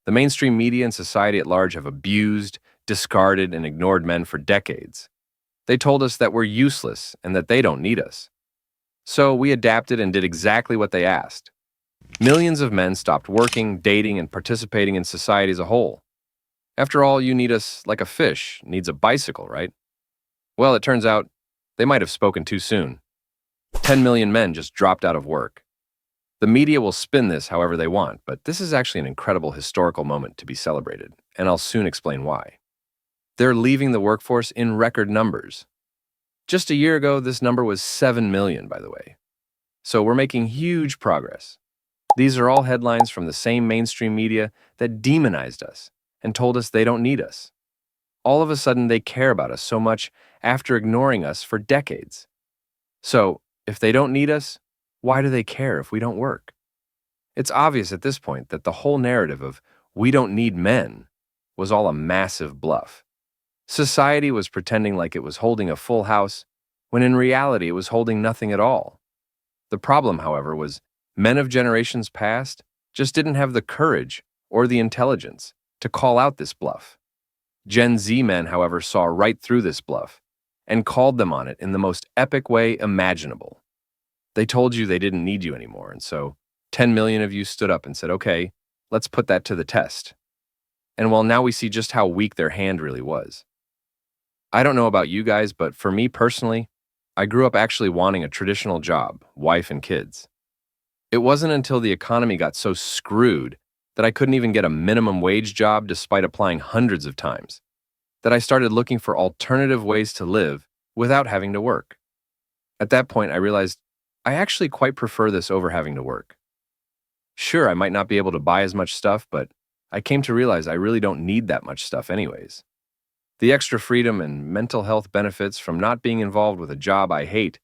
The mainstream media and society at large have abused, discarded, and ignored men for decades. They told us that we're useless and that they don't need us. So we adapted and did exactly what they asked. Millions of men stopped working, dating, and participating in society as a whole. After all, you need us like a fish needs a bicycle, right? Well, it turns out they might have spoken too soon. 10 million men just dropped out of work. The media will spin this however they want, but this is actually an incredible historical moment to be celebrated, and I'll soon explain why. They're leaving the workforce in record numbers. Just a year ago, this number was 7 million, by the way. So we're making huge progress. These are all headlines from the same mainstream media that demonized us and told us they don't need us. All of a sudden, they care about us so much after ignoring us for decades. So, if they don't need us, why do they care if we don't work? It's obvious at this point that the whole narrative of "we don't need men" was all a massive bluff. Society was pretending like it was holding a full house, when in reality it was holding nothing at all. The problem, however, was men of generations past just didn't have the courage or the intelligence to call out this bluff. Gen Z men, however, saw right through this bluff and called them on it in the most epic way imaginable. They told you they didn't need you anymore, and so 10 million of you stood up and said, okay, let's put that to the test. And well, now we see just how weak their hand really was. I don't know about you guys, but for me personally, I grew up actually wanting a traditional job, wife and kids. It wasn't until the economy got so screwed that I couldn't even get a minimum wage job despite applying hundreds of times, that I started looking for alternative ways to live without having to work. At that point, I realized I actually quite prefer this over having to work. Sure, I might not be able to buy as much stuff, but I came to realize I really don't need that much stuff anyways. The extra freedom and mental health benefits from not being involved with a job I hate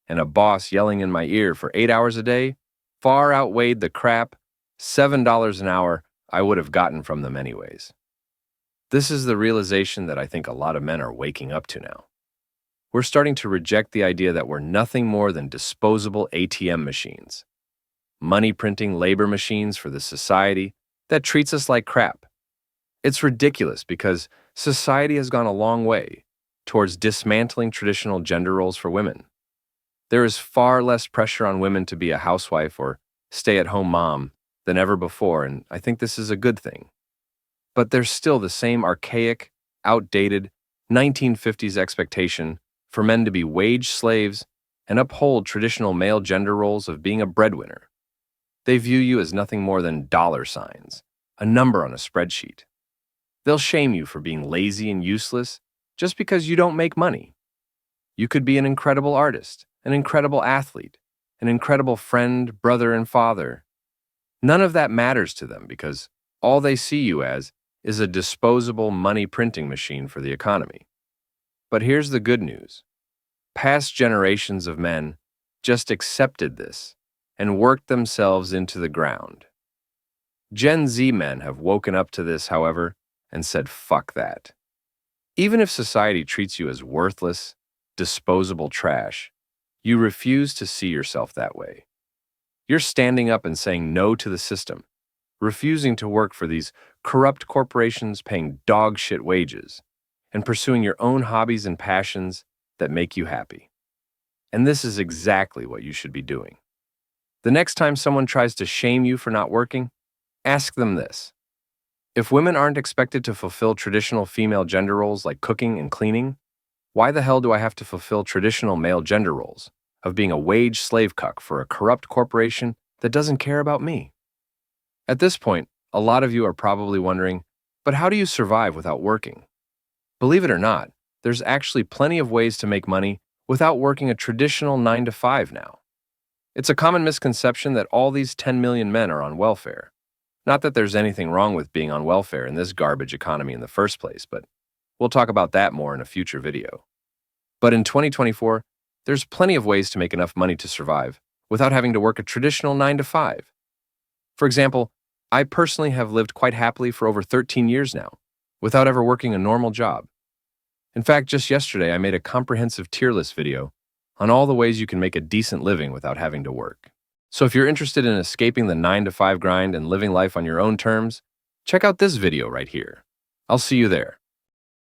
and a boss yelling in my ear for 8 hours a day far outweighed the crap, $7 an hour, I would have gotten from them anyways. This is the realization that I think a lot of men are waking up to now. We're starting to reject the idea that we're nothing more than disposable ATM machines, money printing labor machines for the society that treats us like crap. It's ridiculous because society has gone a long way towards dismantling traditional gender roles for women. There is far less pressure on women to be a housewife or stay-at-home mom than ever before, and I think this is a good thing. But there's still the same archaic, outdated 1950s expectation for men to be wage slaves and uphold traditional male gender roles of being a breadwinner. They view you as nothing more than dollar signs, a number on a spreadsheet. They'll shame you for being lazy and useless just because you don't make money. You could be an incredible artist, an incredible athlete, an incredible friend, brother, and father. None of that matters to them because all they see you as is a disposable money printing machine for the economy. But here's the good news. Past generations of men just accepted this and worked themselves into the ground. Gen Z men have woken up to this, however, and said, fuck that. Even if society treats you as worthless, disposable trash, you refuse to see yourself that way. You're standing up and saying no to the system, refusing to work for these corrupt corporations paying dog shit wages, and pursuing your own hobbies and passions that make you happy. And this is exactly what you should be doing. The next time someone tries to shame you for not working, ask them this. If women aren't expected to fulfill traditional female gender roles like cooking and cleaning, why the hell do I have to fulfill traditional male gender roles of being a wage slave cuck for a corrupt corporation that doesn't care about me? At this point, a lot of you are probably wondering, but how do you survive without working? Believe it or not, there's actually plenty of ways to make money without working a traditional 9-to-5 now. It's a common misconception that all these 10 million men are on welfare. Not that there's anything wrong with being on welfare in this garbage economy in the first place, but we'll talk about that more in a future video. But in 2024, there's plenty of ways to make enough money to survive without having to work a traditional 9-to-5. For example, I personally have lived quite happily for over 13 years now, without ever working a normal job. In fact, just yesterday I made a comprehensive tier list video on all the ways you can make a decent living without having to work. So if you're interested in escaping the 9-to-5 grind and living life on your own terms, check out this video right here. I'll see you there.